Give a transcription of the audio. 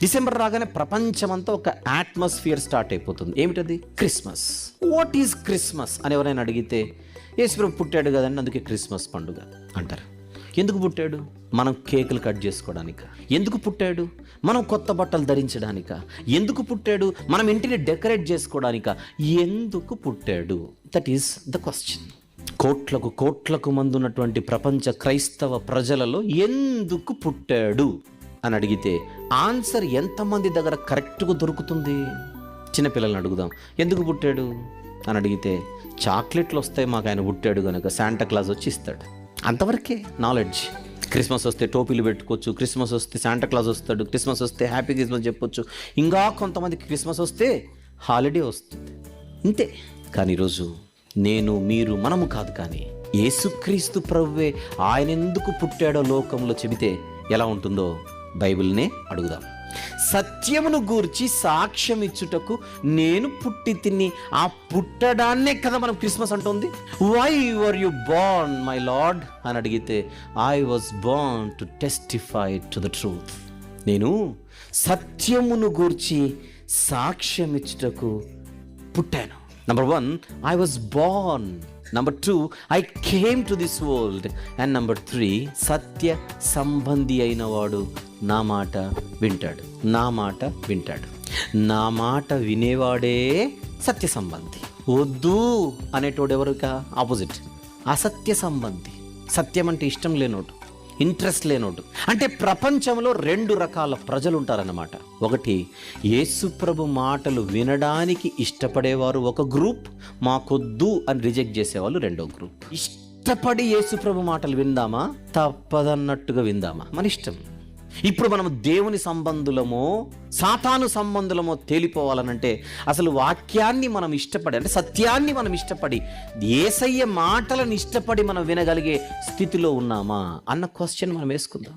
December రాగానే ప్రపంచమంతా ఒక అట్మాస్ఫియర్ స్టార్ట్ అయిపోతుంది. ఏమిటది? క్రిస్మస్. వాట్ ఈజ్ క్రిస్మస్ అని ఎవరైనా అడిగితే యేసుప్రభు పుట్టాడు కదండి, అందుకే క్రిస్మస్ పండుగ అంటారు. ఎందుకు పుట్టాడు? మనం కేకులు కట్ చేసుకోవడానిక? ఎందుకు పుట్టాడు? మనం కొత్త బట్టలు ధరించడానిక? ఎందుకు పుట్టాడు? మనం ఇంటిని డెకరేట్ చేసుకోవడానిక? ఎందుకు పుట్టాడు? That is the question. కోట్లకు మంది ఉన్నటువంటి ప్రపంచ క్రైస్తవ ప్రజలలో ఎందుకు పుట్టాడు అని అడిగితే ఆన్సర్ ఎంతమంది దగ్గర కరెక్ట్గా దొరుకుతుంది? చిన్నపిల్లల్ని అడుగుదాం, ఎందుకు పుట్టాడు అని అడిగితే చాక్లెట్లు వస్తాయి, మాకు ఆయన పుట్టాడు కనుక శాంటా క్లాస్ వచ్చి ఇస్తాడు. అంతవరకే నాలెడ్జ్. క్రిస్మస్ వస్తే టోపీలు పెట్టుకోవచ్చు, క్రిస్మస్ వస్తే శాంటా క్లాస్ వస్తాడు, క్రిస్మస్ వస్తే హ్యాపీ క్రిస్మస్ చెప్పొచ్చు, ఇంకా కొంతమందికి క్రిస్మస్ వస్తే హాలిడే వస్తుంది, ఇంతే. కానీ ఈరోజు నేను, మీరు, మనము కాదు, కానీ యేసుక్రీస్తు ప్రభువే ఆయన ఎందుకు పుట్టాడో లోకంలో చెబితే ఎలా ఉంటుందో బైబిల్నే అడుగుదాం. సత్యమును గూర్చి సాక్ష్యం ఇచ్చుటకు నేను పుట్టి తిని, ఆ పుట్టడాన్నే కదా మనం క్రిస్మస్ అంటుంది. Why were you born my lord అని అడిగితే I was born to testify to the truth. నేను సత్యమును గూర్చి సాక్ష్యం ఇచ్చుటకు పుట్టాను. Number 1, I was born. Number 2, I came to this world. And number 3, సత్య సంబంధి అయిన వాడు నా మాట వింటాడు. నా మాట వింటాడు. నా మాట వినేవాడే సత్య సంబంధి. వద్దు అనేటోడు ఎవరికా? ఆపోజిట్, అసత్య సంబంధి. సత్యం అంటే ఇష్టం లేనోడు, ఇంట్రెస్ట్ లేనోడు. అంటే ప్రపంచంలో 2 రకాల ప్రజలు ఉంటారన్నమాట. ఒకటి, యేసుప్రభు మాటలు వినడానికి ఇష్టపడేవారు ఒక గ్రూప్, మాకొద్దు అని రిజెక్ట్ చేసేవాళ్ళు రెండో గ్రూప్. ఇష్టపడి యేసుప్రభు మాటలు విందామా, తప్పదన్నట్టుగా విందామా, మన ఇష్టం. ఇప్పుడు మనం దేవుని సంబంధులమో సాతాను సంబంధులమో తేలిపోవాలనంటే అసలు వాక్యాన్ని మనం ఇష్టపడి, అంటే సత్యాన్ని మనం ఇష్టపడి, యేసయ్య మాటలను ఇష్టపడి మనం వినగలిగే స్థితిలో ఉన్నామా అన్న క్వశ్చన్ మనం వేసుకుందాం.